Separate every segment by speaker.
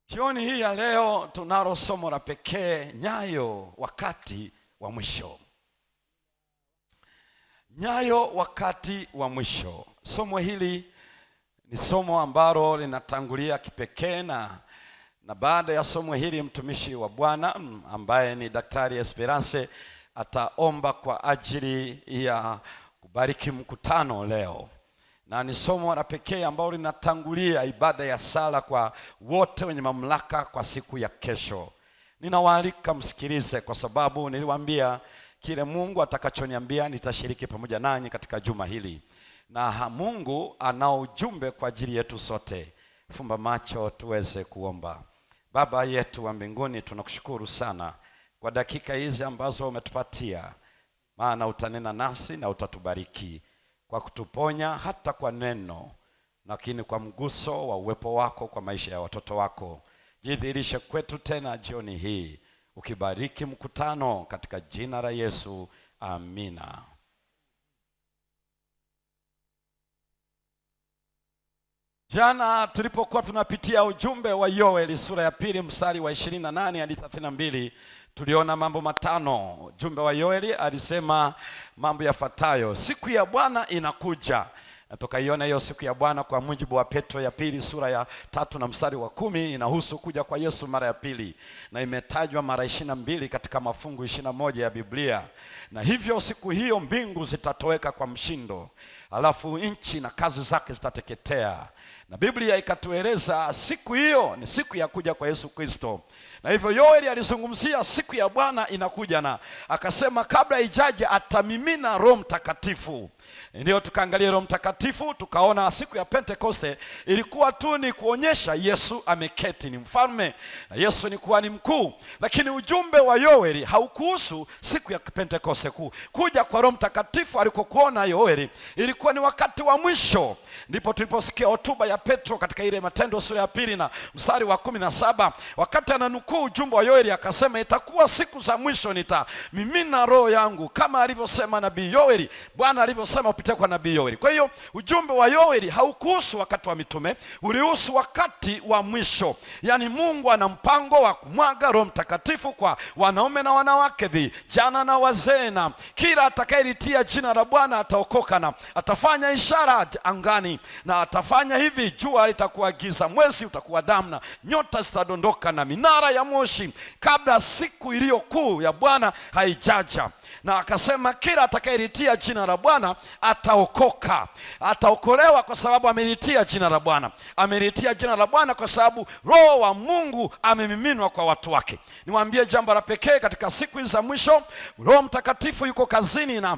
Speaker 1: Jioni hii ya leo tunalo somo la pekee, nyayo wakati wa mwisho. Nyayo wakati wa mwisho. Somo hili ni somo ambalo linatangulia kipekee na baada ya somo hili mtumishi wa Bwana ambaye ni Daktari Esperance ataomba kwa ajili ya kubariki mkutano leo. Na ni somo la pekee ambalo linatangulia ibada ya sala kwa wote wenye mamlaka kwa siku ya kesho. Ninawaalika msikilize, kwa sababu niliwaambia kile Mungu atakachoniambia nitashiriki pamoja nanyi katika juma hili. Na Mungu anao ujumbe kwa ajili yetu sote. Fumba macho tuweze kuomba. Baba yetu wa mbinguni, tunakushukuru sana kwa dakika hizi ambazo umetupatia, maana utanena nasi na utatubariki kwa kutuponya hata kwa neno, lakini kwa mguso wa uwepo wako kwa maisha ya watoto wako. Jidhihirishe kwetu tena jioni hii, ukibariki mkutano katika jina la Yesu, amina. Jana tulipokuwa tunapitia ujumbe wa Yoeli sura ya 2 mstari wa 28 hadi 32, tuliona mambo matano. Ujumbe wa Yoeli alisema mambo yafuatayo: siku ya Bwana inakuja. Na tukaiona hiyo siku ya Bwana kwa mujibu wa Petro ya pili sura ya 3 na mstari wa 10 inahusu kuja kwa Yesu mara ya pili, na imetajwa mara 22 katika mafungu 21 ya Biblia. Na hivyo siku hiyo mbingu zitatoweka kwa mshindo, alafu nchi na kazi zake zitateketea. Na Biblia ikatueleza siku hiyo ni siku ya kuja kwa Yesu Kristo. Na hivyo Yoeli alizungumzia siku ya Bwana inakuja, na akasema kabla ijaje atamimina Roho Mtakatifu. Ndio tukaangalia Roho Mtakatifu, tukaona siku ya Pentekoste ilikuwa tu ni kuonyesha Yesu ameketi, ni mfalme na Yesu ni kuhani mkuu. Lakini ujumbe wa Yoeli haukuhusu siku ya Pentekoste kuu. Kuja kwa Roho Mtakatifu alikokuona Yoeli ilikuwa ni wakati wa mwisho. Ndipo tuliposikia hotuba ya Petro katika ile Matendo sura ya 2 na mstari wa 17, wakati ananukuu ujumbe wa Yoeli akasema, itakuwa siku za mwisho nitamimina roho yangu kama alivyosema nabii Yoeli, Bwana alivyosema kupitia kwa nabii Yoeli. Kwa hiyo ujumbe wa Yoeli haukuhusu wakati wa mitume, ulihusu wakati wa mwisho. Yaani Mungu ana mpango wa kumwaga Roho Mtakatifu kwa wanaume na wanawake, vijana na wazee, na kila atakayelitia jina la Bwana ataokoka, na atafanya ishara angani, na atafanya hivi: jua litakuwa giza, mwezi utakuwa damu, na nyota zitadondoka, na minara ya moshi, kabla siku iliyo kuu ya Bwana haijaja. Na akasema kila atakayelitia jina la Bwana ataokoka, ataokolewa, kwa sababu amelitia jina la Bwana. Amelitia jina la Bwana kwa sababu Roho wa Mungu amemiminwa kwa watu wake. Niwaambie jambo la pekee katika siku hizi za mwisho, Roho Mtakatifu yuko kazini, na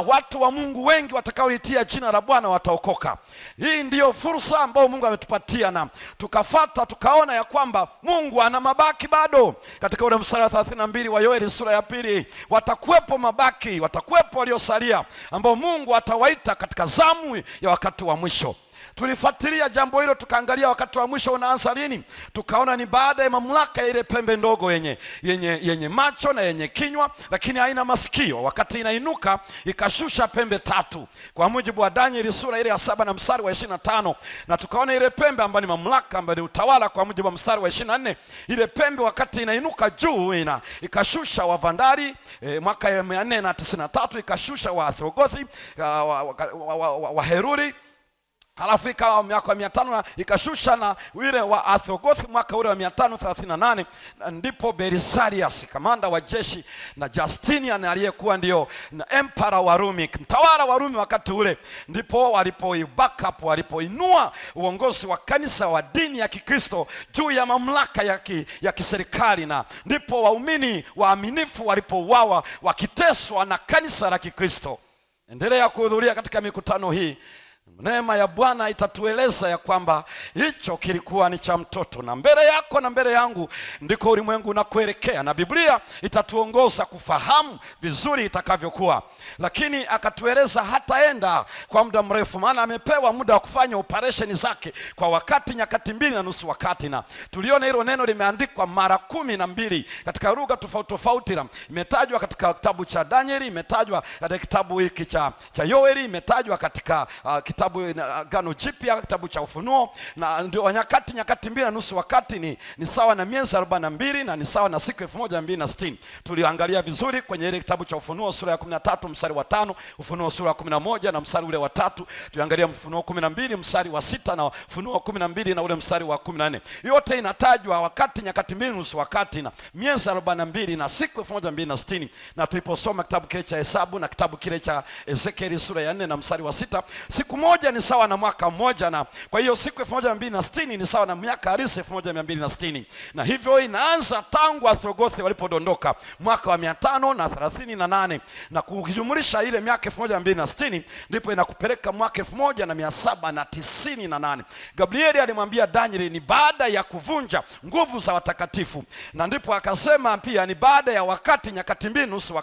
Speaker 1: watu wa Mungu wengi watakaolitia jina la Bwana wataokoka. Hii ndiyo fursa ambayo Mungu ametupatia, na tukafata tukaona ya kwamba Mungu ana mabaki bado. Katika ule mstari wa 32 wa Yoeli sura ya 2, watakuwepo mabaki, watakuwepo waliosalia ambao Mungu atawaita katika zamu ya wakati wa mwisho. Tulifuatilia jambo hilo, tukaangalia wakati wa mwisho unaanza lini. Tukaona ni baada ya mamlaka ya ile pembe ndogo yenye macho na yenye kinywa lakini haina masikio, wakati inainuka ikashusha pembe 3 kwa mujibu wa Danieli sura ile ya 7 na mstari wa 25. Na tukaona ile pembe ambayo ni mamlaka, ambayo ni utawala, kwa mujibu wa mstari wa 24. Ile pembe wakati inainuka juu ikashusha Wavandari, mwaka ya 493 ikashusha Waathogothi, Waheruri. Halafu ikawa miaka 500 ikashusha na wile wa Athogothi mwaka ule wa 538. Ndipo Belisarius kamanda wa jeshi na Justinian aliyekuwa ndio na emperor wa Rumi, mtawala wa Rumi wakati ule, ndipo walipoinua uongozi wa kanisa wa dini ya Kikristo juu ya mamlaka ya kiserikali, na ndipo waumini waaminifu walipouawa wakiteswa na kanisa la Kikristo. Endelea kuhudhuria katika mikutano hii. Neema ya Bwana itatueleza ya kwamba hicho kilikuwa ni cha mtoto, na mbele yako na mbele yangu ndiko ulimwengu unakuelekea, na Biblia itatuongoza kufahamu vizuri itakavyokuwa. Lakini akatueleza hataenda kwa muda mrefu, maana amepewa muda wa kufanya operation zake kwa wakati, nyakati 2.5 wakati. Na tuliona hilo neno limeandikwa mara 12 katika lugha tofauti tofauti, na imetajwa katika kitabu cha Danieli, imetajwa katika kitabu hiki cha Yoeli, imetajwa katika kitabu Agano Jipya, kitabu cha Ufunuo, na ndio nyakati mbili na nusu. Wakati ni sawa na miezi 42 na ni sawa na siku 1260. Tuliangalia vizuri kwenye ile kitabu cha Ufunuo sura ya 13 mstari wa 5, Ufunuo sura ya 11 na mstari ule wa 3, tuliangalia Ufunuo 12 mstari wa 6 na Ufunuo 12 na ule mstari wa 14. Yote inatajwa wakati, nyakati mbili na nusu, wakati na miezi 42 na siku 1260. Na tuliposoma kitabu kile cha Hesabu na kitabu kile cha Ezekieli sura ya 4 na mstari wa 6, siku moja ni sawa na mwaka mmoja, na kwa hiyo siku 1260 ni sawa na miaka halisi 1260. Na hivyo inaanza tangu Athrogothi walipodondoka mwaka wa 538, na kujumlisha ile miaka 1260 ndipo inakupeleka mwaka 1798. Gabrieli alimwambia Danieli ni baada ya kuvunja nguvu za watakatifu, na ndipo akasema pia ni baada ya wakati, nyakati mbili nusu,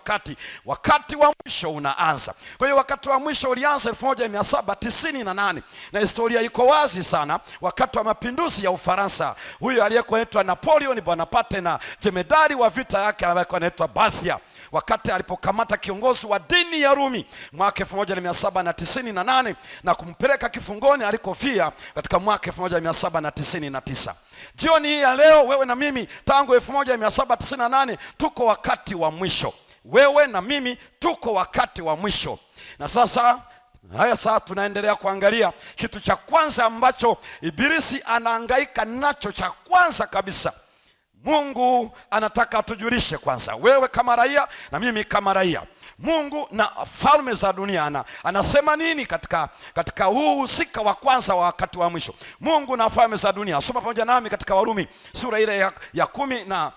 Speaker 1: wakati wa mwisho unaanza. Kwa hiyo wakati wa mwisho ulianza 1798, na historia iko wazi sana. Wakati wa mapinduzi ya Ufaransa, huyo aliyekuitwa Napoleon Bonaparte na jemedari wa vita yake aliyekuwa anaitwa Bathia, wakati alipokamata kiongozi wa dini ya Rumi mwaka 1798 na kumpeleka kifungoni alikofia katika mwaka 1799. Jioni hii ya leo, wewe na mimi tangu 1798 tuko wakati wa mwisho. Wewe na mimi tuko wakati wa mwisho. Na sasa tunaendelea kuangalia kitu cha kwanza ambacho Ibilisi anahangaika nacho, cha kwanza kabisa. Mungu anataka atujulishe kwanza, wewe kama raia na mimi kama raia, Mungu na falme za dunia anasema nini katika huu husika wa kwanza wa wakati wa mwisho. Mungu na falme za dunia. Soma pamoja nami katika Warumi sura ile ya 12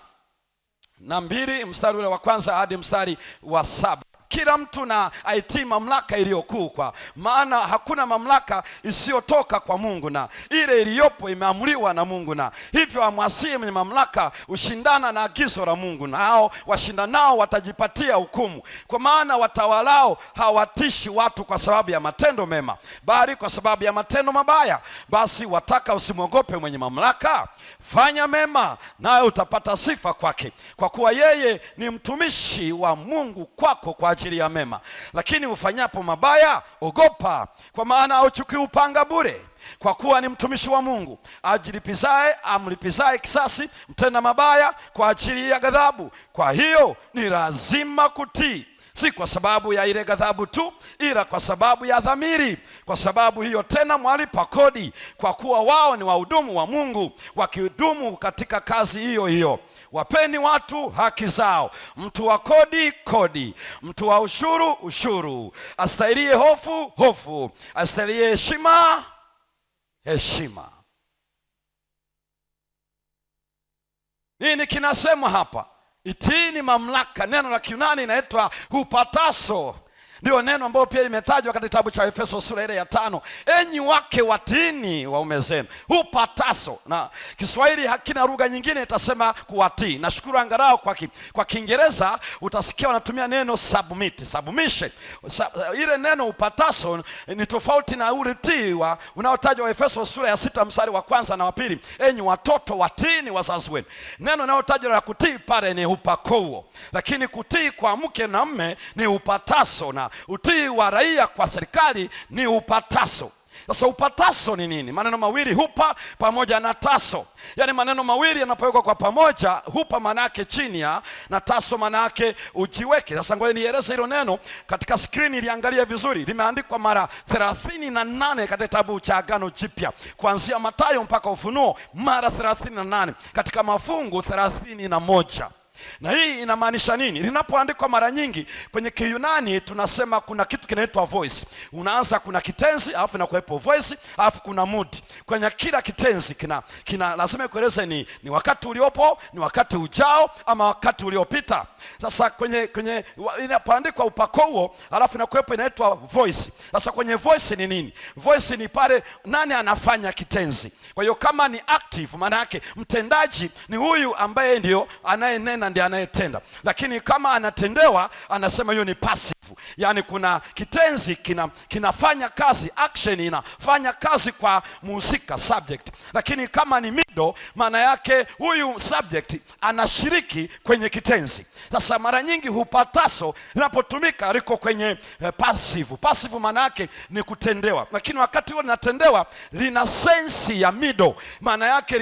Speaker 1: mstari ule wa kwanza hadi mstari wa 7. Kila mtu na aitii mamlaka iliyokuu, kwa maana hakuna mamlaka isiyotoka kwa Mungu, na ile iliyopo imeamriwa na Mungu, na hivyo amwasiye mwenye mamlaka ushindana na agizo la Mungu, na hao washindanao watajipatia hukumu. Kwa maana watawalao hawatishi watu kwa sababu ya matendo mema, bali kwa sababu ya matendo mabaya. Basi wataka usimwogope mwenye mamlaka? Fanya mema, nawe utapata sifa kwake, kwa kuwa yeye ni mtumishi wa Mungu kwako kwa ajili ya mema. Lakini ufanyapo mabaya, ogopa, kwa maana hauchukui upanga bure, kwa kuwa ni mtumishi wa Mungu. Amlipizaye kisasi mtenda mabaya kwa ajili ya ghadhabu. Kwa hiyo ni lazima kutii, si kwa sababu ya ile ghadhabu tu, ila kwa sababu ya dhamiri. Kwa sababu hiyo tena mwalipa kodi, kwa kuwa wao ni wahudumu wa Mungu, wakihudumu katika kazi hiyo hiyo. Wapeni watu haki zao, mtu wa kodi kodi, mtu wa ushuru ushuru, astahilie hofu hofu, astahilie heshima heshima. Nini kinasemwa hapa? Itii ni mamlaka. Neno la Kiunani inaitwa hupataso, ndio neno ambalo pia limetajwa katika kitabu cha Efeso sura ile ya 5. Enyi wake watiini waume zenu, hupataso. Na Kiswahili hakina lugha nyingine itasema kuwatii. Nashukuru angalau kwa Kiingereza utasikia wanatumia neno submission. Ile neno hupataso ni tofauti na ule tii unaotajwa wa Efeso sura ya 6 mstari wa kwanza na wa pili. Enyi watoto watiini wazazi wenu. Neno linalotajwa la kutii pale ni upakouo, lakini kutii kwa mke na mme ni upataso, na utii wa raia kwa serikali ni upataso. Sasa upataso ni nini? Maneno mawili, hupa pamoja na taso. Yaani maneno mawili yanapowekwa kwa pamoja, hupa maana yake chini ya, na taso maana yake ujiweke. Sasa ngoja nieleze hilo neno katika screen, liangalia vizuri. Limeandikwa mara 38 katika kitabu cha Agano Jipya, kuanzia Mathayo mpaka Ufunuo, mara 38 katika mafungu 31. Na hii inamaanisha nini? Linapoandikwa mara nyingi kwenye Kiyunani tunasema kuna kitu kinaitwa voice. Unaanza, kuna kitenzi alafu inakuwepo voice, alafu kuna mood. Kwenye kila kitenzi kina lazima kueleza ni wakati uliopo, ni wakati ujao, ama wakati uliopita. Sasa kwenye inapoandikwa upakouo alafu inakuwepo inaitwa voice. Sasa kwenye voice ni nini? Voice ni pale nani anafanya kitenzi. Kwa hiyo kama ni active, maana yake mtendaji ni huyu ambaye ndio anayenena, ndiye anayetenda. Lakini kama anatendewa, anasema hiyo ni passive. passive, yani kuna kitenzi kinafanya kazi, action inafanya kazi kwa mhusika subject, lakini kama ni middle, maana yake huyu subject anashiriki kwenye kitenzi. Sasa mara nyingi hupataso linapotumika liko kwenye passive. Passive maana yake ni kutendewa, lakini wakati huo linatendewa lina sensi ya middle, maana yake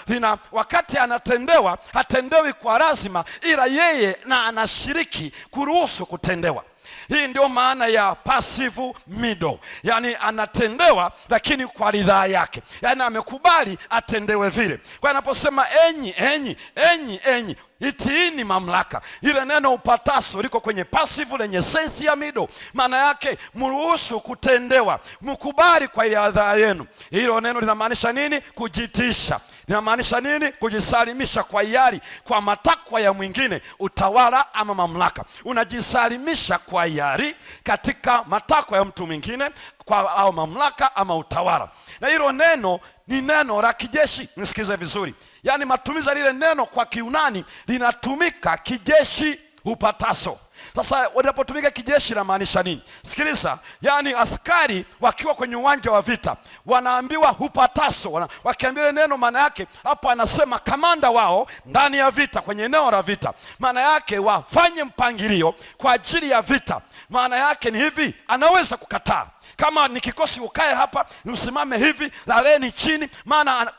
Speaker 1: lina wakati anatendewa hatendewi kwa lazima, ila yeye na anashiriki kuruhusu kutendewa. Hii ndio maana ya passive middle, yani anatendewa lakini kwa ridhaa yake, yani amekubali atendewe vile. Kwa anaposema enyi itiini mamlaka, ile neno upataso liko kwenye passive lenye sensi ya middle, maana yake mruhusu kutendewa, mkubali kwa ile ridhaa yenu. Hilo neno linamaanisha nini? Kujitisha. Linamaanisha nini? Kujisalimisha kwa hiari kwa matakwa ya mwingine, utawala ama mamlaka. Unajisalimisha kwa hiari katika matakwa ya mtu mwingine, kwa au mamlaka ama utawala. Na hilo neno ni neno la kijeshi. Nisikize vizuri, yani matumizi ya lile neno kwa Kiunani linatumika kijeshi, upataso. Sasa wanapotumika kijeshi na maanisha nini? Sikiliza, yani askari wakiwa kwenye uwanja wa vita wanaambiwa hupataso. Wakiambiwa neno, maana yake hapo anasema kamanda wao ndani ya vita, kwenye eneo la vita, maana yake wafanye mpangilio kwa ajili ya vita. Maana yake ni hivi, anaweza kukataa. Kama ni kikosi ukae hapa, usimame hivi, laleni chini, maana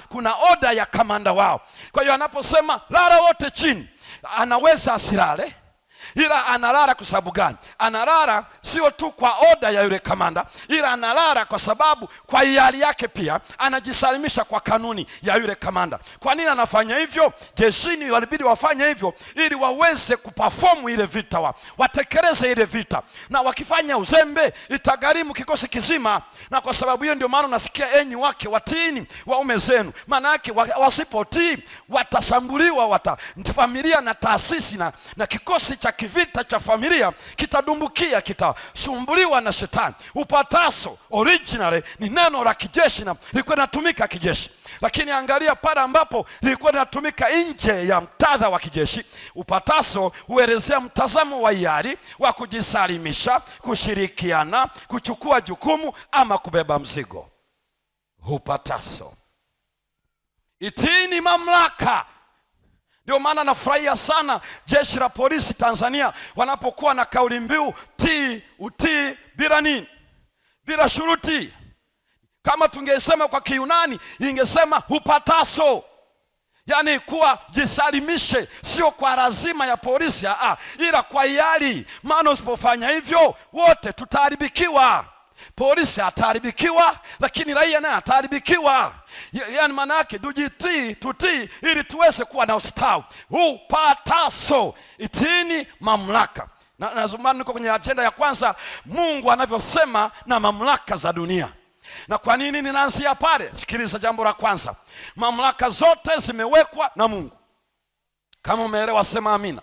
Speaker 1: kuna oda ya kamanda wao. Kwa hiyo anaposema lala wote chini, anaweza asilale, ila analala kwa sababu gani? Analala sio tu kwa oda ya yule kamanda, ila analala kwa sababu kwa hiari yake pia anajisalimisha kwa kanuni ya yule kamanda. Kwa nini anafanya hivyo? Jeshini walibidi wafanye hivyo ili waweze kuperform ile vita, watekeleze ile vita, na wakifanya uzembe itagharimu kikosi kizima. Na kwa sababu hiyo ndio maana unasikia enyi wake watiini waume zenu, maana yake wasipotii watashambuliwa, familia na taasisi na kikosi cha kivita cha familia kitadumbukia, kitasumbuliwa na shetani. Upataso originally ni neno la kijeshi na lilikuwa linatumika kijeshi, lakini angalia pale ambapo lilikuwa linatumika nje ya mtadha wa kijeshi. Upataso huelezea mtazamo wa hiari wa kujisalimisha, kushirikiana, kuchukua jukumu ama kubeba mzigo. Upataso, itiini mamlaka. Ndio maana nafurahia sana jeshi la polisi Tanzania wanapokuwa na kauli mbiu utii bila nini? Bila shuruti. Kama tungesema kwa Kiunani ingesema hupataso, yani kuwa jisalimishe, sio kwa lazima ya polisi, ila kwa hiari. Maana usipofanya hivyo wote tutaharibikiwa. Polisi ataharibikiwa, lakini raia naye ataharibikiwa. Yani maana yake tutii ili tuweze kuwa na ustawi. Upataso, itiini mamlaka. Na zumani niko kwenye agenda ya kwanza, Mungu anavyosema na mamlaka za dunia. Na kwa nini ninaanzia pale? Sikiliza, jambo la kwanza, mamlaka zote zimewekwa na Mungu. Kama umeelewa sema amina.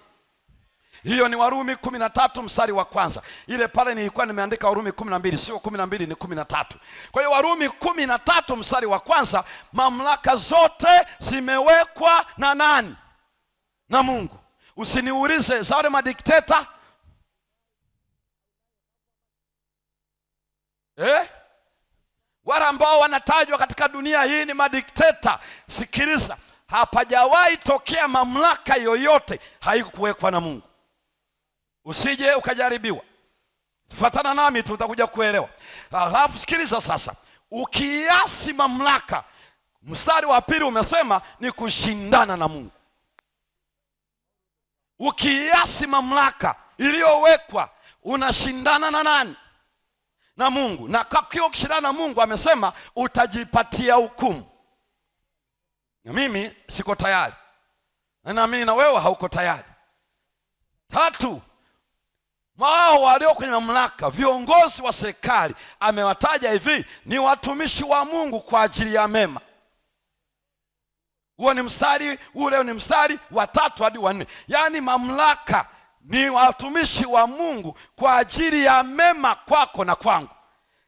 Speaker 1: Hiyo ni Warumi 13 mstari wa kwanza. Ile pale nilikuwa nimeandika Warumi 12, sio 12 ni 13. Kwa hiyo Warumi 13 mstari wa kwanza, mamlaka zote zimewekwa na nani? Na Mungu. Usiniulize za wale madikteta. Wale ambao wanatajwa katika dunia hii ni madikteta. Sikiliza, hapajawahi tokea mamlaka yoyote haikuwekwa na Mungu. Usije ukajaribiwa. Fuatana nami tu utakuja kuelewa. Alafu sikiliza sasa, ukiasi mamlaka, mstari wa pili umesema ni kushindana na Mungu. Ukiasi mamlaka iliyowekwa unashindana na nani? Na Mungu. Na kwa kushindana na Mungu amesema utajipatia hukumu. Na mimi siko tayari, na naamini na wewe hauko tayari. Tatu, wao walio kwenye mamlaka, viongozi wa serikali, amewataja hivi ni watumishi wa Mungu kwa ajili ya mema. Huo ni mstari, ule ni mstari wa 3 hadi wa 4. Yaani mamlaka ni watumishi wa Mungu kwa ajili ya mema kwako na kwangu.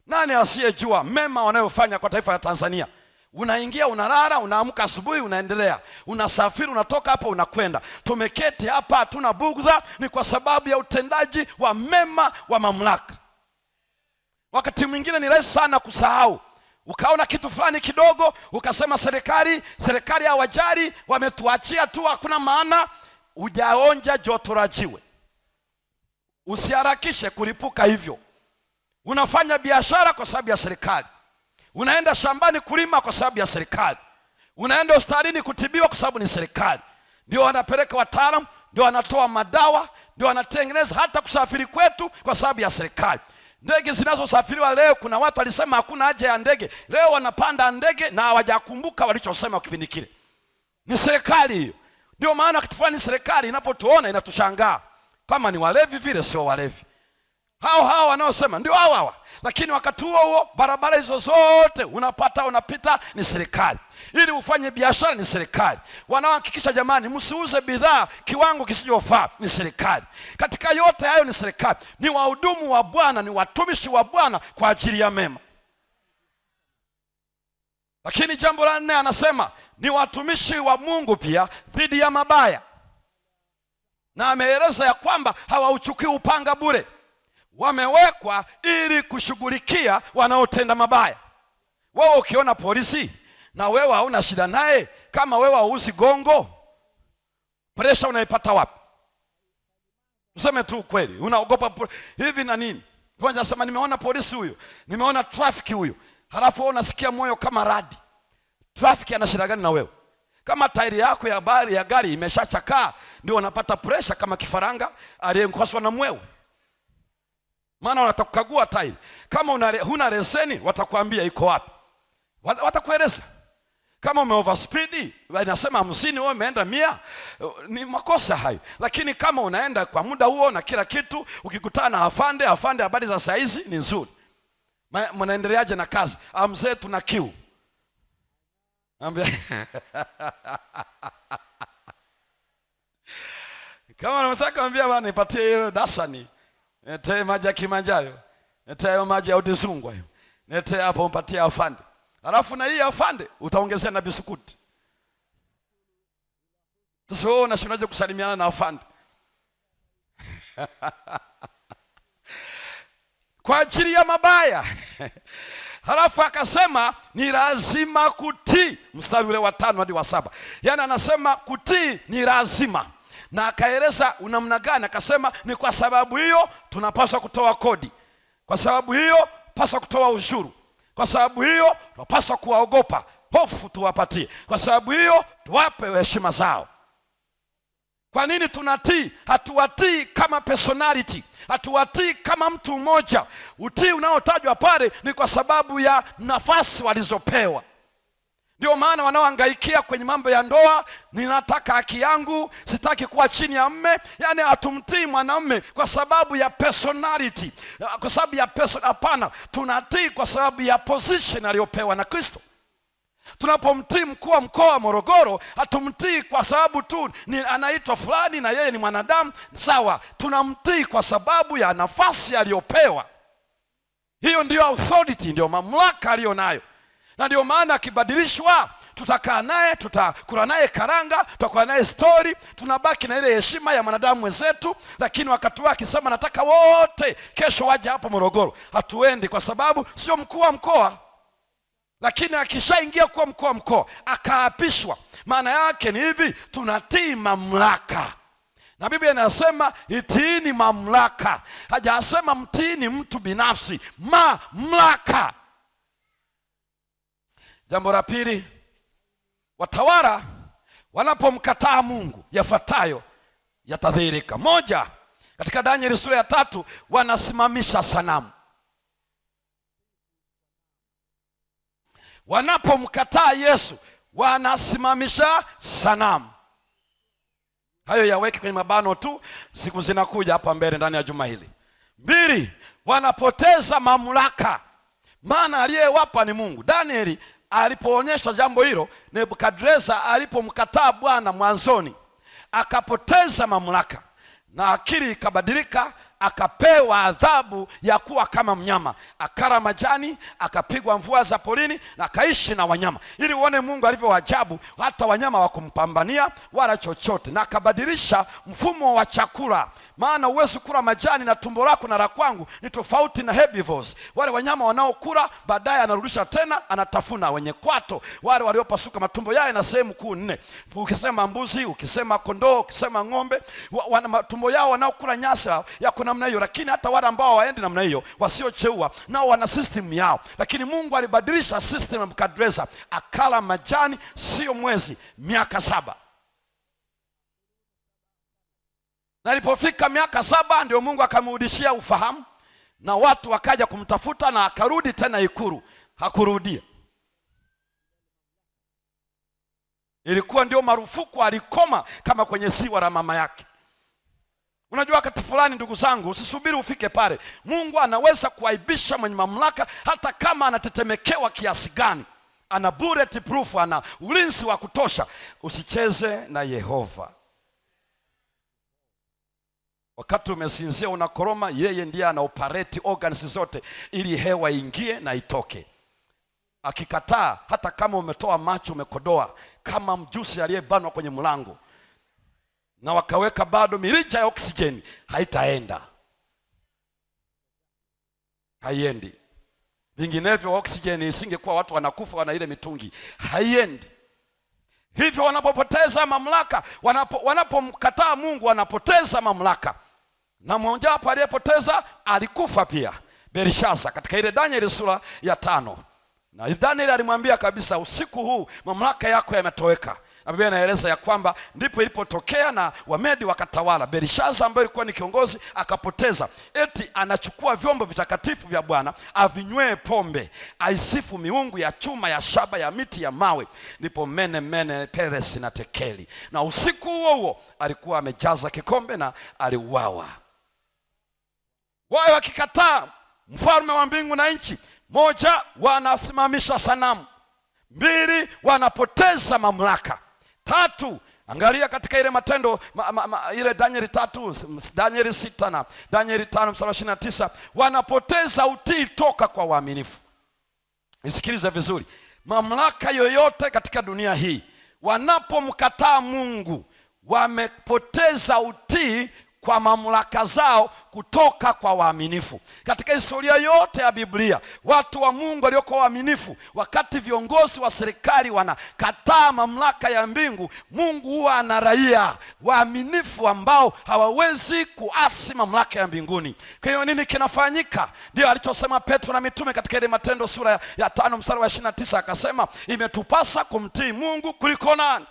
Speaker 1: Nani asiyejua mema wanayofanya kwa taifa la Tanzania? Unaingia, unalala, unaamka asubuhi, unaendelea, unasafiri, unatoka hapa unakwenda. Tumeketi hapa hatuna bugdha, ni kwa sababu ya utendaji wa mema wa mamlaka. Wakati mwingine ni rahisi sana kusahau. Ukaona kitu fulani kidogo, ukasema serikali hawajali, wametuachia tu, hakuna maana. Hujaonja joto la jiwe. Usiharakishe kulipuka hivyo. Unafanya biashara kwa sababu ya serikali. Unaenda shambani kulima kwa sababu ya serikali. Unaenda hospitalini kutibiwa kwa sababu ni serikali. Ndio wanapeleka wataalamu, ndio wanatoa madawa, ndio wanatengeneza hata kusafiri kwetu kwa sababu ya serikali. Ndege zinazosafiriwa leo, kuna watu walisema hakuna haja ya ndege. Leo wanapanda ndege na hawajakumbuka walichosema kipindi kile. Ni serikali hiyo. Ndio maana kitu fulani serikali inapotuona inatushangaa. Kama ni walevi vile sio walevi. Hao wanaosema ndio hawa. Lakini wakati huo barabara hizo zote unapita ni serikali. Ili ufanye biashara ni serikali. Wanaohakikisha jamani msiuze bidhaa kiwango kisichofaa ni serikali. Katika yote hayo ni serikali. Ni wahudumu wa Bwana, ni watumishi wa Bwana kwa ajili ya mema. Lakini jambo la 4 anasema ni watumishi wa Mungu pia dhidi ya mabaya. Na ameeleza ya kwamba hawauchukui upanga bure. Wamewekwa ili kushughulikia wanaotenda mabaya. Wewe ukiona polisi na wewe hauna shida naye, kama wewe hauzi gongo, presha unaipata wapi? Tuseme tu kweli, unaogopa hivi na nini? Kwanza sema nimeona polisi huyo, nimeona trafiki huyo. Halafu wewe unasikia moyo kama radi. Trafiki ana shida gani na wewe? Kama tairi yako ya gari imeshachakaa, ndio unapata presha kama kifaranga aliyekoswa na mwewe. Maana watakukagua tairi. Kama huna leseni watakwambia iko wapi. Watakueleza. Kama ume overspeed, wanasema 50 wewe umeenda 100, ni makosa hayo. Lakini kama unaenda kwa muda huo na kila kitu, ukikutana na afande, habari za saizi ni nzuri. Mnaendeleaje na kazi? Mzee tuna kiu. Ambia kama unataka ambia bwana nipatie hiyo dasani. Nete maji ya Kilimanjaro. Nete hayo maji ya Udizungwa hiyo. Nete hapo umpatie afande. Alafu na hii afande utaongezea na bisukuti. Sasa wewe unashindaje kusalimiana na afande? Kwa ajili ya mabaya. Halafu akasema ni lazima kutii. Mstari ule wa 5 hadi wa 7. Yaani anasema kutii ni lazima. Na akaeleza unamna gani, akasema ni kwa sababu hiyo tunapaswa kutoa kodi. Kwa sababu hiyo paswa kutoa ushuru. Kwa sababu hiyo tunapaswa kuwaogopa, hofu tuwapatie. Kwa sababu hiyo tuwape heshima zao. Kwa nini tunatii? Hatuwatii kama personality, hatuwatii kama mtu mmoja. Utii unaotajwa pale ni kwa sababu ya nafasi walizopewa. Ndio maana wanaohangaikia kwenye mambo ya ndoa, ninataka haki yangu, sitaki kuwa chini ya mume. Yaani hatumtii mwanamume kwa sababu ya personality, kwa sababu ya hapana, tunatii kwa sababu ya position aliyopewa na Kristo. Tunapomtii mkuu wa mkoa wa Morogoro, hatumtii kwa sababu tu ni anaitwa fulani na yeye ni mwanadamu, sawa. Tunamtii kwa sababu ya nafasi aliyopewa. Hiyo ndio authority, ndio mamlaka aliyonayo. Na ndio maana akibadilishwa, tutakaa naye, tutakula naye karanga, tutakula naye story, tunabaki na ile heshima ya mwanadamu wenzetu. Lakini wakati wake akisema nataka wote kesho waje hapo Morogoro, hatuendi kwa sababu sio mkuu wa mkoa. Lakini akishaingia kuwa mkuu wa mkoa, akaapishwa, maana yake ni hivi, tunatii mamlaka. Na Biblia inasema itiini mamlaka. Hajasema mtiini mtu binafsi, mamlaka. Jambo la pili, watawala wanapomkataa Mungu yafuatayo yatadhihirika. 1, katika Danieli sura ya 3, wanasimamisha sanamu. Wanapomkataa Yesu wanasimamisha sanamu. Hayo yaweke kwenye mabano tu, siku zinakuja hapa mbele ndani ya juma hili. 2, wanapoteza mamlaka, maana aliyewapa ni Mungu. Danieli alipoonyeshwa jambo hilo, Nebukadreza alipomkataa Bwana mwanzoni, akapoteza mamlaka na akili ikabadilika, akapewa adhabu ya kuwa kama mnyama, akala majani, akapigwa mvua za porini na akaishi na wanyama, ili uone Mungu alivyo ajabu. Hata wanyama wakumpambania wala chochote, na akabadilisha mfumo wa chakula. Maana huwezi kula majani na tumbo lako na la kwangu ni tofauti na herbivores. Wale wanyama wanaokula baadaye anarudisha tena, anatafuna. Wenye kwato, wale waliopasuka matumbo yao na sehemu kuu 4. Ukisema mbuzi, ukisema kondoo, ukisema ng'ombe, wana matumbo yao wanaokula nyasi yako namna hiyo. Lakini hata wale ambao waende namna hiyo, wasiocheua, nao wana system yao. Lakini Mungu alibadilisha system ya Nebukadreza, akala majani sio mwezi, miaka 7. Na ilipofika miaka 7 ndio Mungu akamrudishia ufahamu, na watu wakaja kumtafuta, na akarudi tena ikulu. Hakurudia. Ilikuwa ndio marufuku, alikoma kama kwenye ziwa la mama yake. Unajua wakati fulani, ndugu zangu, usisubiri ufike pale. Mungu anaweza kuaibisha mwenye mamlaka hata kama anatetemekewa kiasi gani. Ana bulletproof, ana ulinzi wa kutosha. Usicheze na Yehova. Wakati umesinzia unakoroma, yeye ndiye ana operate organs zote ili hewa ingie na itoke. Akikataa, hata kama umetoa macho, umekodoa kama mjusi aliyebanwa kwenye mlango, na wakaweka bado mirija ya oksijeni, haitaenda. Haiendi. Vinginevyo oksijeni isingekuwa watu wanakufa wana ile mitungi. Haiendi. Hivyo wanapopoteza mamlaka, wanapomkataa Mungu, wanapoteza mamlaka. Na mmoja wapo aliyepoteza alikufa pia, Belshaza, katika ile Danieli sura ya 5. Na Danieli alimwambia kabisa, usiku huu mamlaka yako yametoweka. Na Biblia inaeleza ya kwamba ndipo ilipotokea na Wamedi wakatawala. Belshaza ambaye alikuwa ni kiongozi akapoteza. Eti anachukua vyombo vitakatifu vya Bwana avinywee pombe, aisifu miungu ya chuma, ya shaba, ya miti, ya mawe. Ndipo Mene, Peresi na Tekeli. Na usiku huo huo alikuwa amejaza kikombe na aliuawa. Wao wakikataa mfalme wa mbingu na nchi, 1, wanasimamisha sanamu. 2, wanapoteza mamlaka. 3, angalia katika ile Matendo ile Danieli 3, Danieli 6 na Danieli 5 mstari 29, wanapoteza utii toka kwa waaminifu. Nisikilize vizuri. Mamlaka yoyote katika dunia hii, wanapomkataa Mungu, wamepoteza utii kwa mamlaka zao kutoka kwa waaminifu. Katika historia yote ya Biblia, watu wa Mungu waliokuwa waaminifu, wakati viongozi wa serikali wanakataa mamlaka ya mbingu, Mungu huwa ana raia waaminifu ambao hawawezi kuasi mamlaka ya mbinguni. Kwa hiyo nini kinafanyika? Ndio alichosema Petro na mitume katika ile Matendo sura ya 5 mstari wa 29, akasema imetupasa kumtii Mungu kuliko nani?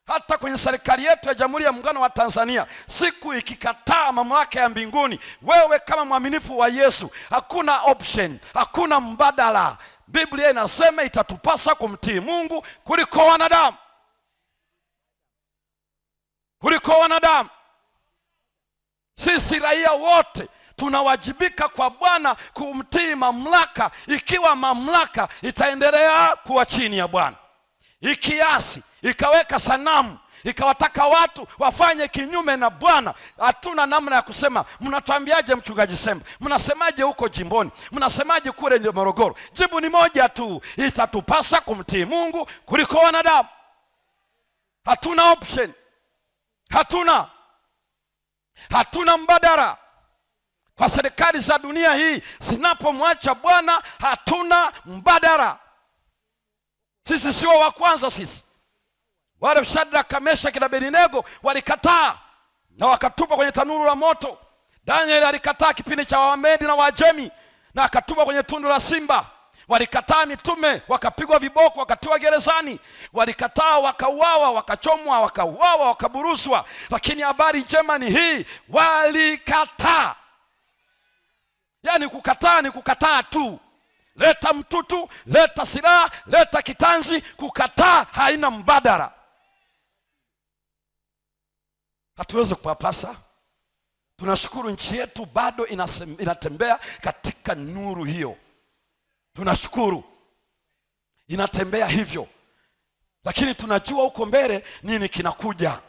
Speaker 1: Hata kwenye serikali yetu ya Jamhuri ya Muungano wa Tanzania, siku ikikataa mamlaka ya mbinguni, wewe kama mwaminifu wa Yesu, hakuna option, hakuna mbadala. Biblia inasema itatupasa kumtii Mungu kuliko wanadamu. Kuliko wanadamu. Sisi raia wote tunawajibika kwa Bwana kumtii mamlaka, ikiwa mamlaka itaendelea kuwa chini ya Bwana. Ikiasi, ikaweka sanamu, ikawataka watu wafanye kinyume na Bwana, hatuna namna ya kusema. Mnatuambiaje mchungaji Semba? Mnasemaje huko jimboni? Mnasemaje kule ndio Morogoro? Jibu ni moja tu, itatupasa kumtii Mungu kuliko wanadamu. Hatuna option. Hatuna mbadala. Kwa serikali za dunia hii zinapomwacha Bwana, hatuna mbadala. Sisi sio wa kwanza. Sisi wale Shadraka, Meshaki na Abednego walikataa na wakatupa kwenye tanuru la moto. Danieli alikataa kipindi cha Wamedi na Waajemi na akatupa kwenye tundu la simba. Walikataa mitume, wakapigwa viboko, wakatiwa gerezani. Walikataa, wakauawa, wakachomwa, wakauawa, wakaburuzwa. Lakini habari njema ni hii, walikataa. Yaani kukataa ni kukataa tu. Leta mtutu, leta silaha, leta kitanzi, kukataa haina mbadala. Hatuwezi kupapasa. Tunashukuru nchi yetu bado inatembea katika nuru hiyo. Tunashukuru inatembea hivyo. Lakini tunajua huko mbele nini kinakuja.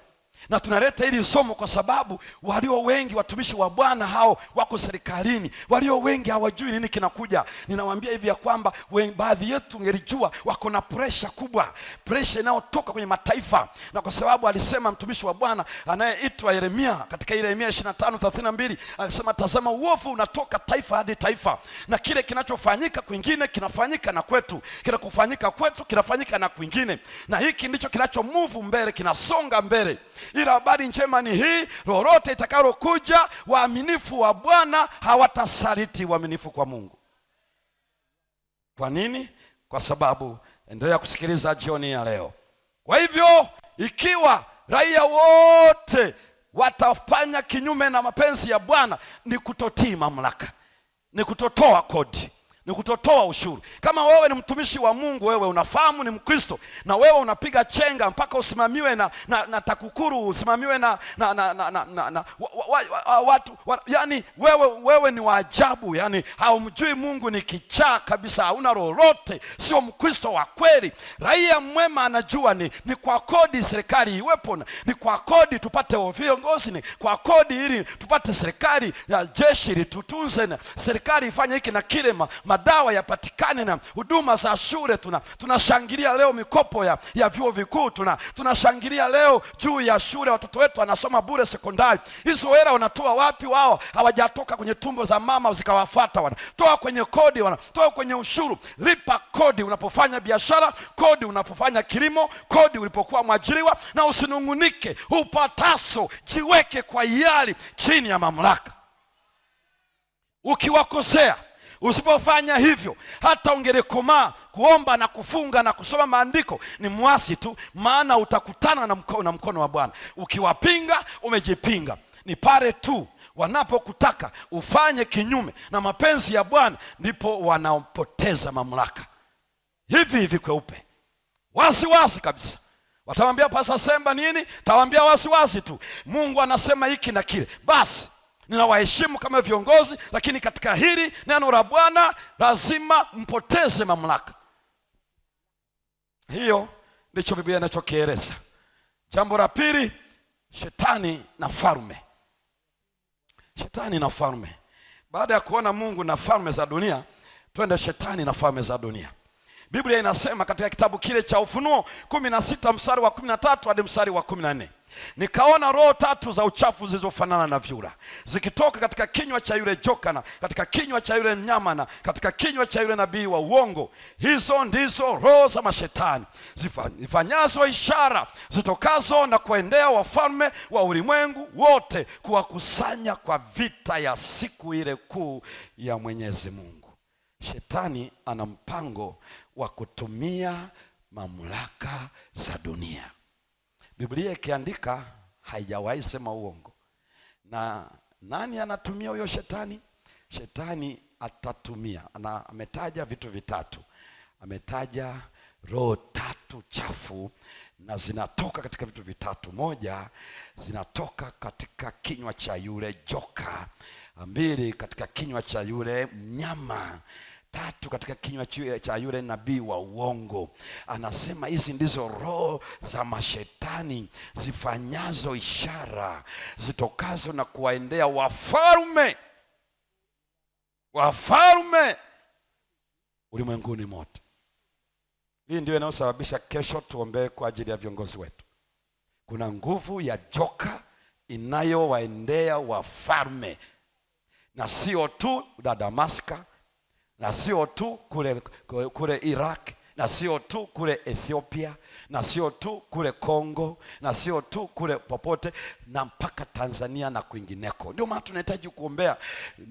Speaker 1: Na tunaleta hili somo kwa sababu walio wengi watumishi wa Bwana hao wako serikalini, walio wengi hawajui nini kinakuja. Ninawaambia hivi ya kwamba baadhi yetu ngelijua wako na pressure kubwa, pressure inayotoka kwenye mataifa. Na kwa sababu alisema mtumishi wa Bwana anayeitwa Yeremia katika Yeremia 25:32 alisema, tazama uovu unatoka taifa hadi taifa, na kile kinachofanyika kwingine kinafanyika na kwetu, kile kufanyika kwetu kinafanyika na kwingine, na hiki ndicho kinachomove mbele, kinasonga mbele. Ila habari njema ni hii, lolote itakalokuja, waaminifu wa Bwana hawatasaliti uaminifu kwa Mungu. Kwa nini? Kwa sababu, endelea kusikiliza jioni ya leo. Kwa hivyo, ikiwa raia wote watafanya kinyume na mapenzi ya Bwana, ni kutotii mamlaka, ni kutotoa kodi, ni kutotoa ushuru. Kama wewe ni mtumishi wa Mungu, wewe unafahamu ni Mkristo, na wewe unapiga chenga mpaka usimamiwe na TAKUKURU, usimamiwe na watu, yani wewe ni waajabu, yani haumjui Mungu, ni kichaa kabisa, hauna lolote, sio Mkristo wa kweli. Raia mwema anajua ni kwa kodi serikali iwepo, ni kwa kodi tupate viongozi, ni kwa kodi ili tupate serikali ya jeshi litutunze, na serikali ifanye hiki na kile, madawa yapatikane na huduma za shule. Tunashangilia leo mikopo ya vyuo vikuu, tunashangilia leo juu ya shule, watoto wetu wanasoma bure sekondari. Hizo hela wanatoa wapi? Wao hawajatoka kwenye tumbo za mama zikawafuata, wanatoa kwenye kodi, wanatoa kwenye ushuru. Lipa kodi unapofanya biashara, kodi unapofanya kilimo, kodi ulipokuwa mwajiriwa, na usinungunike. Upataso jiweke kwa hiari chini ya mamlaka. Ukiwakosea, usipofanya hivyo, hata ungelikomaa kuomba na kufunga na kusoma maandiko, ni mwasi tu, maana utakutana na mkono wa Bwana. Ukiwapinga, umejipinga. Ni pale tu wanapokutaka ufanye kinyume na mapenzi ya Bwana, ndipo wanaopoteza mamlaka. Hivi kweupe, wasi kabisa. Watamwambia Pastor Semba nini? Tawaambia wasi tu, Mungu anasema hiki na kile. Basi ninawaheshimu kama viongozi, lakini katika hili neno la Bwana lazima mpoteze mamlaka. Hiyo ndicho Biblia inachokieleza. Jambo la pili, shetani na falme. Shetani na falme. Baada ya kuona Mungu na falme za dunia, twende shetani na falme za dunia. Biblia inasema katika kitabu kile cha Ufunuo 16 mstari wa 13 hadi mstari wa 14, nikaona roho tatu za uchafu zilizofanana na vyura zikitoka katika kinywa cha yule joka, na katika kinywa cha yule mnyama, na katika kinywa cha yule nabii wa uongo. Hizo ndizo roho za mashetani zifanyazo ishara zitokazo na kuendea wafalme wa ulimwengu wote, kuwakusanya kwa vita ya siku ile kuu ya Mwenyezi Mungu. Shetani ana mpango wa kutumia mamlaka za dunia. Biblia ikiandika haijawahi sema uongo. Na nani anatumia huyo shetani? Shetani atatumia, ametaja vitu vitatu. Ametaja roho tatu chafu, na zinatoka katika vitu vitatu. Moja, zinatoka katika kinywa cha yule joka. Mbili, katika kinywa cha yule mnyama. Tatu, katika kinywa cha yule nabii wa uongo. Anasema hizi ndizo roho za mashetani zifanyazo ishara zitokazo na kuwaendea wafalme ulimwenguni mote. Hii ndio inayosababisha kesho tuombee kwa ajili ya viongozi wetu. Kuna nguvu ya joka inayowaendea wafalme, na sio tu Damascus, na sio tu kule Iraq, na sio tu kule Ethiopia, na sio tu kule Kongo, na sio tu kule popote, na mpaka Tanzania na kwingineko. Ndio maana tunahitaji kuombea.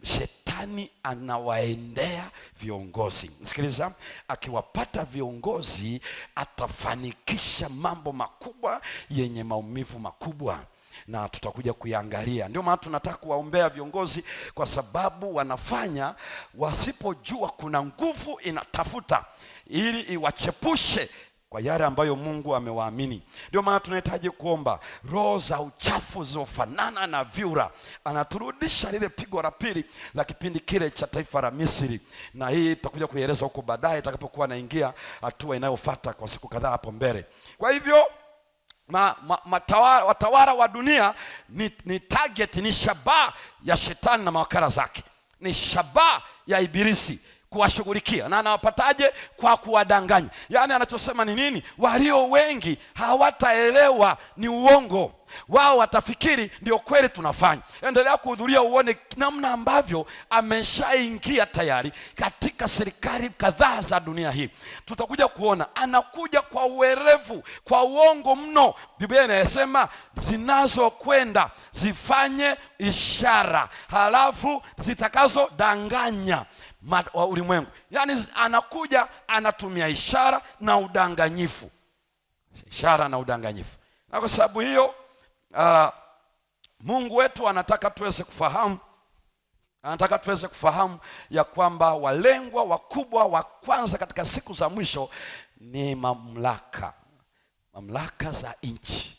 Speaker 1: Shetani anawaendea viongozi. Sikiliza, akiwapata viongozi atafanikisha mambo makubwa yenye maumivu makubwa, na tutakuja kuiangalia. Ndio maana tunataka kuwaombea viongozi, kwa sababu wanafanya wasipojua kuna nguvu inatafuta ili iwachepushe kwa yale ambayo Mungu amewaamini. Ndio maana tunahitaji kuomba roho za uchafu zilizofanana na vyura. Anaturudisha lile pigo la pili la kipindi kile cha taifa la Misri, na hii tutakuja kuieleza huko baadaye itakapokuwa naingia hatua inayofuata kwa siku kadhaa hapo mbele. Kwa hivyo watawala wa dunia ni target, ni shabaha ya shetani na mawakala zake, ni shabaha ya ibilisi kuwashughulikia. Na anawapataje? Kwa kuwadanganya. Yaani anachosema ni nini? Walio wengi hawataelewa ni uongo, wao watafikiri ndio kweli tunafanya. Endelea kuhudhuria uone namna ambavyo ameshaingia tayari katika serikali kadhaa za dunia hii. Tutakuja kuona anakuja kwa uwerevu, kwa uongo mno. Biblia inasema zinazokwenda zifanye ishara, halafu zitakazodanganya wa ulimwengu. Yaani anakuja anatumia ishara na udanganyifu, ishara na udanganyifu. Na kwa sababu hiyo Mungu wetu anataka tuweze kufahamu ya kwamba walengwa wakubwa wa kwanza katika siku za mwisho ni mamlaka za nchi,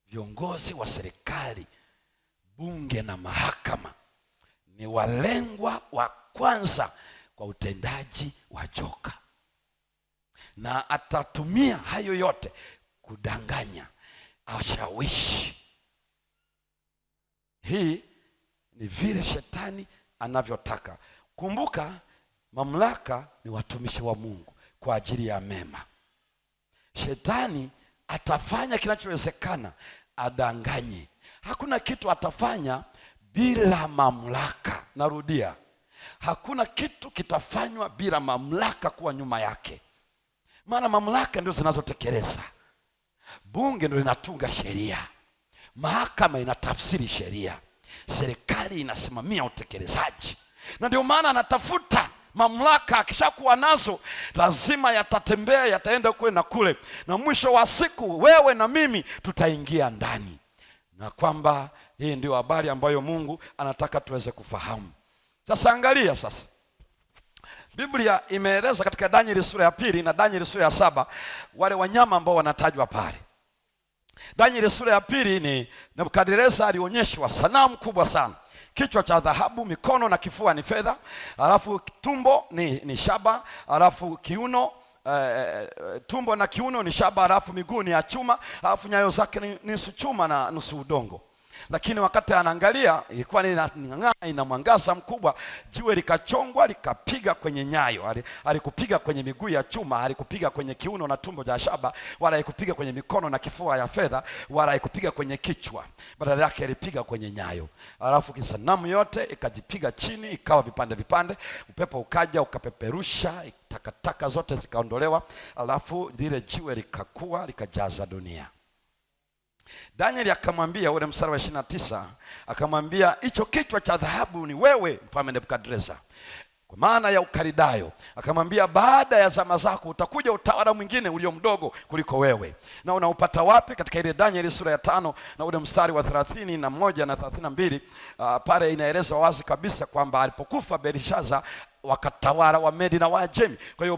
Speaker 1: viongozi wa serikali, bunge na mahakama ni walengwa wa kwanza kwa utendaji wa joka, na atatumia hayo yote kudanganya, ashawishi. Hii ni vile shetani anavyotaka. Kumbuka, mamlaka ni watumishi wa Mungu kwa ajili ya mema. Shetani atafanya kinachowezekana adanganye. Hakuna kitu atafanya bila mamlaka. Narudia, hakuna kitu kitafanywa bila mamlaka kuwa nyuma yake, maana mamlaka ndio zinazotekeleza. Bunge ndio linatunga sheria, mahakama inatafsiri sheria, serikali inasimamia utekelezaji. Na ndio maana anatafuta mamlaka. Akishakuwa nazo lazima yatatembea, yataenda kule na kule, na mwisho wa siku wewe na mimi tutaingia ndani. Na kwamba hii ndio habari ambayo Mungu anataka tuweze kufahamu. Sasa angalia sasa, Biblia imeeleza katika Danieli sura ya 2 na Danieli sura ya 7 wale wanyama ambao wanatajwa pale. Danieli sura ya 2 ni Nebukadneza alionyeshwa sanamu kubwa sana, kichwa cha dhahabu, mikono na kifua ni fedha, alafu tumbo ni shaba, alafu kiuno tumbo na kiuno ni shaba, alafu miguu ni ya chuma, alafu nyayo zake ni nusu chuma na nusu udongo. Lakini wakati anaangalia ilikuwa ina mwangaza mkubwa, jiwe likachongwa likapiga kwenye nyayo. Alikupiga kwenye miguu ya chuma, alikupiga kwenye kiuno na tumbo cha shaba, wala alikupiga kwenye mikono na kifua ya fedha, wala alikupiga kwenye kichwa. Badala yake alipiga kwenye nyayo. Alafu kisanamu yote ikajipiga chini, ikawa vipande vipande, upepo ukaja ukapeperusha, takataka zote zikaondolewa, alafu lile jiwe likakua likajaza dunia. Danieli akamwambia, ule mstari wa 29, akamwambia hicho kichwa cha dhahabu ni wewe mfalme Nebukadneza, kwa maana ya Ukaridayo. Akamwambia baada ya zama zako utakuja utawala mwingine ulio mdogo kuliko wewe. Na unaupata wapi? Katika ile Danieli sura ya 5 na ule mstari wa 31 na 32, pale inaeleza wazi kabisa kwamba alipokufa Belshaza wakatawala Wamedi na Waajemi. Kwa hiyo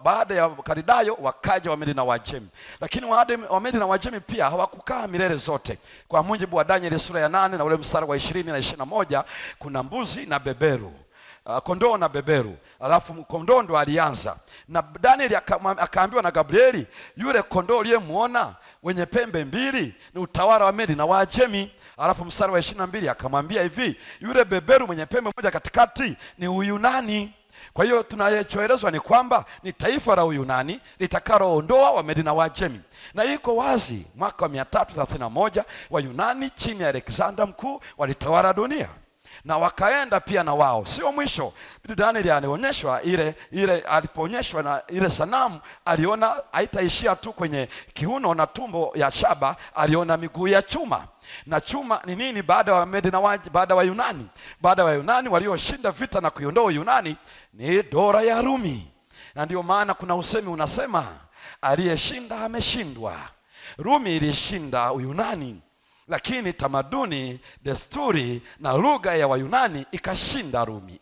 Speaker 1: baada ya Ukaridayo wakaja Wamedi na Waajemi. Lakini Wamedi na Waajemi pia hawakukaa milele zote. Kwa mujibu wa Danieli sura ya 8 na ule mstari wa 20 na 21, kuna mbuzi na beberu, kondoo na beberu. Alafu kondoo ndo alianza, na Danieli akaambiwa na Gabrieli, yule kondoo uliyemuona wenye pembe mbili ni utawala wa Medi na Waajemi. Alafu mstari wa 22 akamwambia hivi, yule beberu mwenye pembe moja katikati ni Uyunani. Kwa hiyo tunachoelezwa ni kwamba ni taifa la Uyunani litakaloondoa Wamedi na Waajemi. Na iko wazi mwaka wa 331 Wayunani chini ya Alexander Mkuu walitawala dunia, na wakaenda pia na wao. Sio mwisho. Danieli alionyeshwa alipoonyeshwa na ile sanamu, aliona haitaishia tu kwenye kiuno na tumbo ya shaba, aliona miguu ya chuma. Na chuma ni nini? Baada ya Medi na baada wa Yunani, baada wa Yunani walioshinda vita na kuiondoa Yunani ni dola ya Rumi. Na ndio maana kuna usemi unasema aliyeshinda ameshindwa. Rumi ilishinda Uyunani, lakini tamaduni, desturi na lugha ya Wayunani ikashinda Rumi.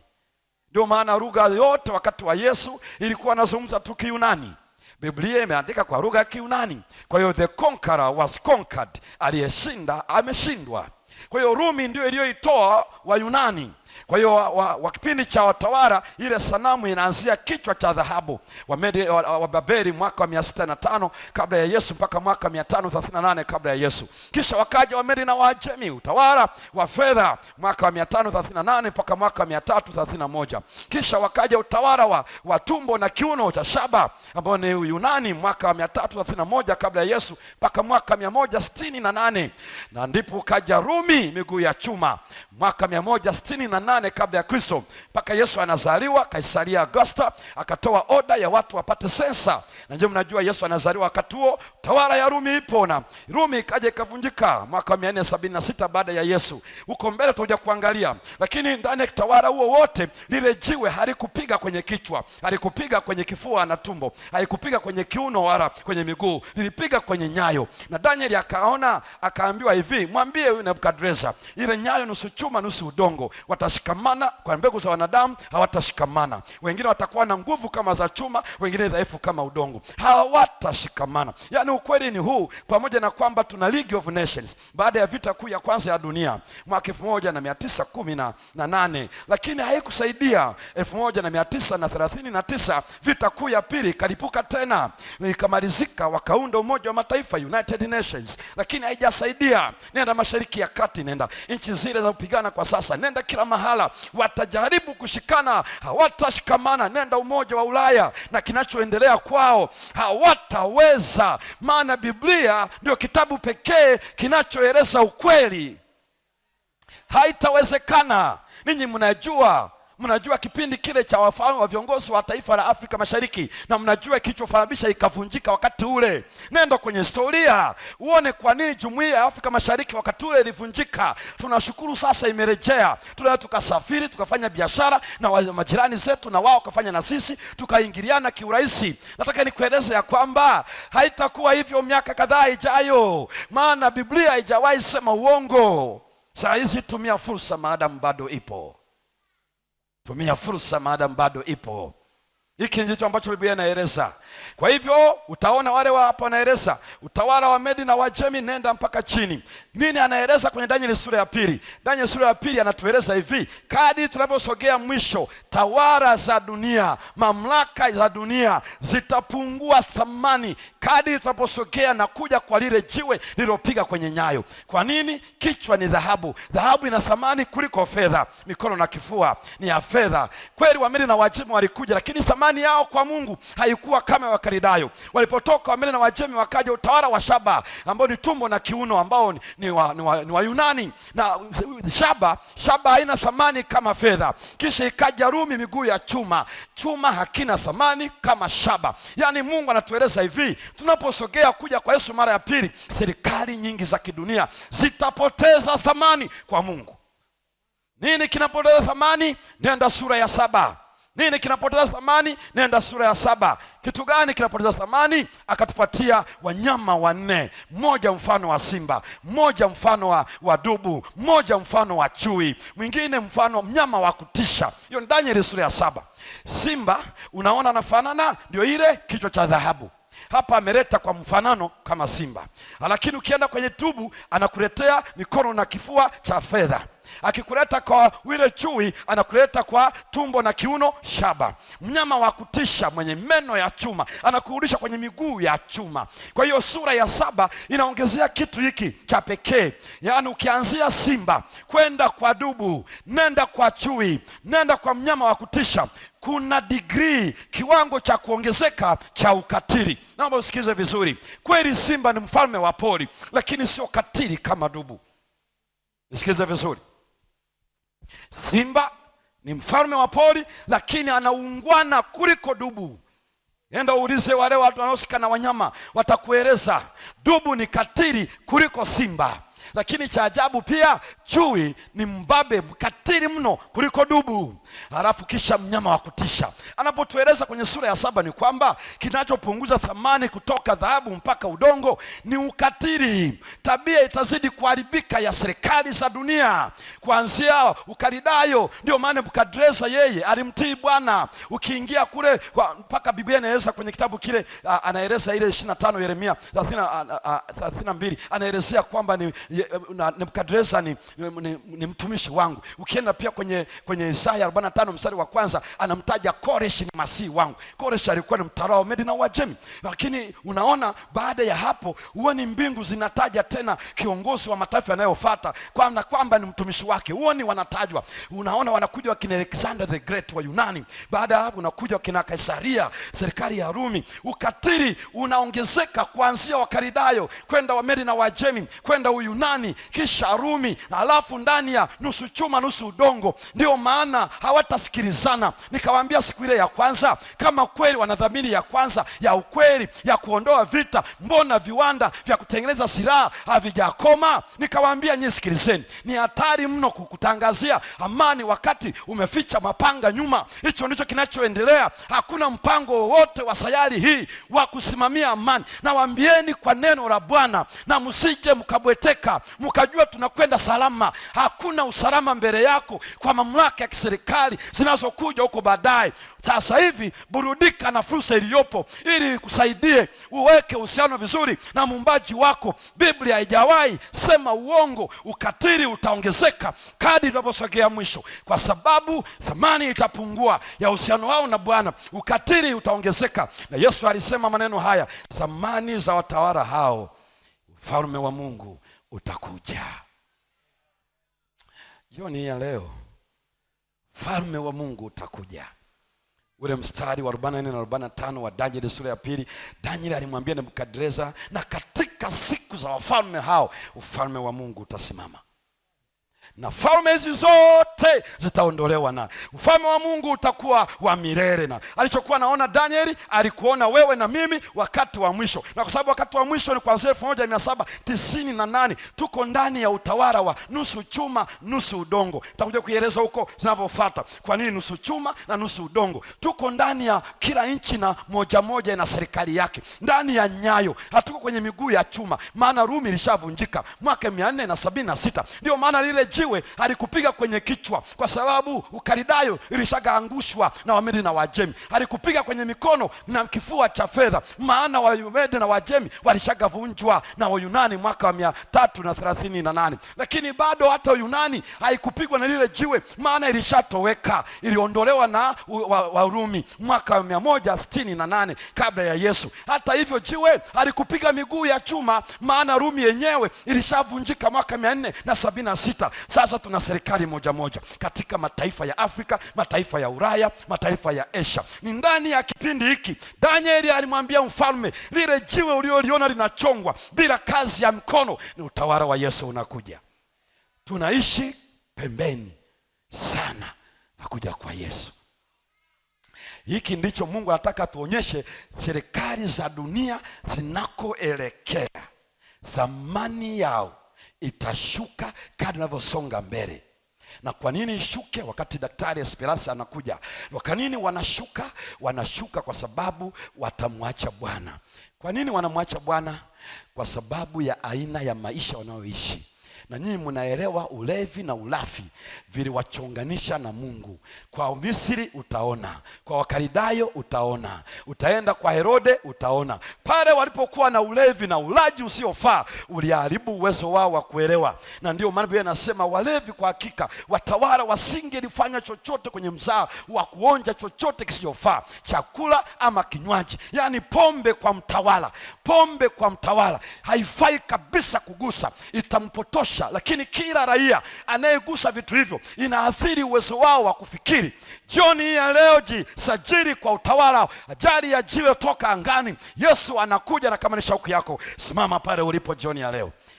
Speaker 1: Ndio maana lugha yote wakati wa Yesu ilikuwa nazungumza tu Kiyunani. Biblia imeandika kwa lugha ya Kiyunani. Kwa hiyo the conqueror was conquered, aliyeshinda ameshindwa. Kwa hiyo Rumi ndio iliyoitoa Wayunani. Kwa hiyo wa kipindi cha watawala, ile sanamu inaanzia kichwa cha dhahabu. Wa Babeli mwaka wa 605 kabla ya Yesu mpaka mwaka 538 kabla ya Yesu. Kisha wakaja Wamedi na Waajemi, utawala wa fedha mwaka wa 538 mpaka mwaka wa 331. Kisha wakaja utawala wa tumbo na kiuno cha shaba ambao ni Yunani mwaka wa 331 kabla ya Yesu mpaka mwaka 168. Na ndipo kaja Rumi, miguu ya chuma, mwaka 168 kabla ya Kristo mpaka Yesu anazaliwa. Kaisaria Augusta akatoa oda ya watu wapate sensa, na ndio mnajua Yesu anazaliwa wakati huo. Tawala ya Rumi ipo, na Rumi ikaja ikavunjika mwaka 476 baada ya Yesu. Huko mbele tutakuja kuangalia, lakini ndani ya tawala huo wote lile jiwe halikupiga kwenye kichwa, halikupiga kwenye kifua na tumbo, halikupiga kwenye kiuno wala kwenye miguu, lilipiga kwenye nyayo. Na Danieli akaona, akaambiwa hivi, mwambie huyu Nebukadreza, ile nyayo nusu chuma nusu udongo, watashikamana kwa mbegu za wanadamu, hawatashikamana. Wengine watakuwa na nguvu kama za chuma, wengine dhaifu kama udongo, hawatashikamana. Yani ukweli ni huu, pamoja na kwamba tuna League of Nations baada ya vita kuu ya kwanza ya dunia mwaka 1918, lakini haikusaidia. 1939 vita kuu ya pili kalipuka tena, ikamalizika, wakaunda Umoja wa Mataifa, United Nations, lakini haijasaidia. Nenda Mashariki ya Kati, nenda nchi zile za kupigana kwa sasa, nenda kila mahala, watajaribu kushikana, hawatashikamana. Nenda Umoja wa Ulaya na kinachoendelea kwao, hawataweza. Maana Biblia ndio kitabu pekee kinachoeleza ukweli. Haitawezekana. Ninyi mnajua kipindi kile cha wafalme wa viongozi wa taifa la Afrika Mashariki, na mnajua kilichosababisha ikavunjika wakati ule. Nenda kwenye historia uone kwa nini jumuiya ya Afrika Mashariki wakati ule ilivunjika. Tunashukuru sasa imerejea. Tunaweza tukasafiri, tukafanya biashara na majirani zetu, na wao kafanya na sisi, tukaingiliana kiurahisi. Nataka nikueleze ya kwamba haitakuwa hivyo miaka kadhaa ijayo, maana Biblia haijawahi sema uongo. Saa hizi tumia fursa maadamu bado ipo. Tumia fursa maadamu bado ipo. Hiki ndicho ambacho Biblia inaeleza. Kwa hivyo utaona wale hapa wanaeleza utawala wa Medi na Wajemi, nenda mpaka chini. Nini anaeleza kwenye Danieli sura ya pili? Danieli sura ya pili anatueleza hivi, kadri tunavyosogea mwisho, tawala za dunia, mamlaka za dunia zitapungua thamani kadri tunaposogea na kuja kwa lile jiwe lililopiga kwenye nyayo. Kwa nini? Kichwa ni dhahabu. Dhahabu ina thamani kuliko fedha. Mikono na kifua ni ya fedha. Kweli Wamedi na Wajemi walikuja, lakini thamani yao kwa Mungu haikuwa kama Wakalidayo. Walipotoka Wamedi na Wajemi, wakaja utawala wa shaba ambao ni tumbo na kiuno, ambao ni wa Yunani. Na shaba haina thamani kama fedha. Kisha ikaja Rumi, miguu ya chuma. Chuma hakina thamani kama shaba. Yani Mungu anatueleza hivi, tunaposogea kuja kwa Yesu mara ya pili, serikali nyingi za kidunia zitapoteza thamani kwa Mungu. Nini kinapoteza thamani? Nenda sura ya 7. Nini kinapoteza thamani? Nenda sura ya 7. Kitu gani kinapoteza thamani? Akatupatia wanyama 4, mmoja mfano wa simba, mmoja mfano wa dubu, mmoja mfano wa chui, mwingine mfano mnyama wa kutisha. Hiyo ni Danieli sura ya 7. Simba unaona anafanana, ndio ile kichwa cha dhahabu. Hapa ameleta kwa mfanano kama simba. Lakini ukienda kwenye dubu anakuletea mikono na kifua cha fedha. Akikuleta kwa wile chui anakuleta kwa tumbo na kiuno shaba. Mnyama wa kutisha mwenye meno ya chuma anakurudisha kwenye miguu ya chuma. Kwa hiyo sura ya 7 inaongezea kitu hiki cha pekee. Yaani ukianzia simba kwenda kwa dubu, nenda kwa chui, nenda kwa mnyama wa kutisha, kuna degree, kiwango cha kuongezeka cha ukatili. Naomba usikize vizuri. Kweli simba ni mfalme wa pori, lakini sio katili kama dubu. Usikize vizuri. Simba ni mfalme wa pori, lakini anaungwana kuliko dubu. Enda uulize wale watu wanaohusika na wanyama, watakueleza dubu ni katili kuliko simba. Lakini cha ajabu pia, chui ni mbabe mkatili mno kuliko dubu. Halafu kisha mnyama wa kutisha anapotueleza kwenye sura ya 7 ni kwamba kinachopunguza thamani kutoka dhahabu mpaka udongo ni ukatili. Tabia itazidi kuharibika ya serikali za dunia, kuanzia Ukalidayo. Ndio maana Nebukadreza yeye alimtii Bwana. Ukiingia kule mpaka Biblia inaeleza kwenye kitabu kile, anaeleza ile 25 Yeremia 32 anaelezea kwamba ni Nebukadreza ni mtumishi wangu. Ukienda pia kwenye Isaya 45 mstari wa kwanza anamtaja Koreshi ni masihi wangu. Koreshi alikuwa ni mtawala wa Medi na Uajemi. Lakini unaona baada ya hapo huoni mbingu zinataja tena kiongozi wa mataifa yanayofuata kwamba ni mtumishi wake. Huoni wanatajwa. Unaona wanakuja wakina Alexander the Great wa Yunani. Baada ya hapo unakuja wakina Kaisaria, serikali ya Rumi. Ukatili unaongezeka kuanzia Wakaridayo kwenda Wamedi na Uajemi, kwenda Uyunani, kisha Rumi, alafu ndani ya nusu chuma nusu udongo. Ndio maana hawatasikilizana. Nikawaambia siku ile ya kwanza, kama kweli wanadhamini ya kwanza ya ukweli ya kuondoa vita, mbona viwanda vya kutengeneza silaha havijakoma? Nikawaambia nyinyi sikilizeni, ni hatari mno kukutangazia amani wakati umeficha mapanga nyuma. Hicho ndicho kinachoendelea. Hakuna mpango wowote wa sayari hii wa kusimamia amani. Nawaambieni kwa neno la Bwana, na msije mkabweteka mkajua tunakwenda salama. Hakuna usalama mbele yako kwa mamlaka ya kiserikali zinazokuja huko baadaye. Sasa hivi burudika na fursa iliyopo ili kusaidie uweke uhusiano vizuri na muumbaji wako. Biblia haijawahi sema uongo. Ukatili utaongezeka kadri tunaposogea mwisho, kwa sababu thamani itapungua ya uhusiano wao na Bwana. Ukatili utaongezeka, na Yesu alisema maneno haya, zamani za watawala hao ufalme wa Mungu utakuja. Jioni ya leo ufalme wa Mungu utakuja. Ule mstari wa 44 na 45 wa Danieli sura ya pili, Danieli alimwambia Nebukadreza, na katika siku za wafalme hao ufalme wa Mungu utasimama, na falme hizi zote zitaondolewa, na ufalme wa Mungu utakuwa wa milele. Na alichokuwa naona Danieli, alikuona wewe na mimi wakati wa mwisho. Na kwa sababu wakati wa mwisho ni kuanzia 1798, tuko ndani ya utawala wa nusu chuma nusu udongo. Tutakuja kueleza huko zinavyofuata kwa nini nusu chuma na nusu udongo. Tuko ndani ya kila nchi na moja na serikali yake, ndani ya nyayo. Hatuko kwenye miguu ya chuma, maana Rumi ilishavunjika mwaka 476. Ndio maana lile jiwe alikupiga kwenye kichwa, kwa sababu Ukaridayo ilishagaangushwa na Wamedi na Wajemi. Alikupiga kwenye mikono na kifua cha fedha, maana Wamedi na Wajemi walishagavunjwa na Wayunani mwaka wa 338. Lakini bado hata Yunani haikupigwa na lile jiwe, maana ilishatoweka, iliondolewa na Warumi mwaka wa 168 kabla ya Yesu. Hata hivyo jiwe alikupiga miguu ya chuma, maana Rumi yenyewe ilishavunjika mwaka 476. Sasa tuna serikali moja katika mataifa ya Afrika, mataifa ya Ulaya, mataifa ya Asia. Ni ndani ya kipindi hiki Danieli alimwambia mfalme, lile jiwe ulioliona linachongwa bila kazi ya mkono, ni utawala wa Yesu unakuja. Tunaishi pembeni sana na kuja kwa Yesu. Hiki ndicho Mungu anataka tuonyeshe, serikali za dunia zinakoelekea, thamani yao itashuka kadri tunavyosonga mbele. Na kwa nini ishuke? Wakati Daktari Esperance anakuja. Kwa nini wanashuka? Wanashuka kwa sababu watamwacha Bwana. Kwa nini wanamwacha Bwana? Kwa sababu ya aina ya maisha wanayoishi. Na nyinyi mnaelewa ulevi na ulafi viliwachonganisha na Mungu. Kwa Misri utaona, kwa Wakaridayo utaona, utaenda kwa Herode utaona. Pale walipokuwa na ulevi na ulaji usiofaa, uliharibu uwezo wao wa kuelewa. Na ndio maana Biblia inasema walevi kwa hakika watawala wasingelifanya chochote kwenye mzaa wa kuonja chochote kisichofaa, chakula ama kinywaji. Yaani pombe kwa mtawala, pombe kwa mtawala haifai kabisa kugusa, itampotosha. Lakini kila raia anayegusa vitu hivyo inaathiri uwezo wao wa kufikiri. Jioni hii ya leo jisajili kwa utawala. Ajali ya jiwe toka angani. Yesu anakuja, na kama ni shauku yako, simama pale ulipo jioni ya leo.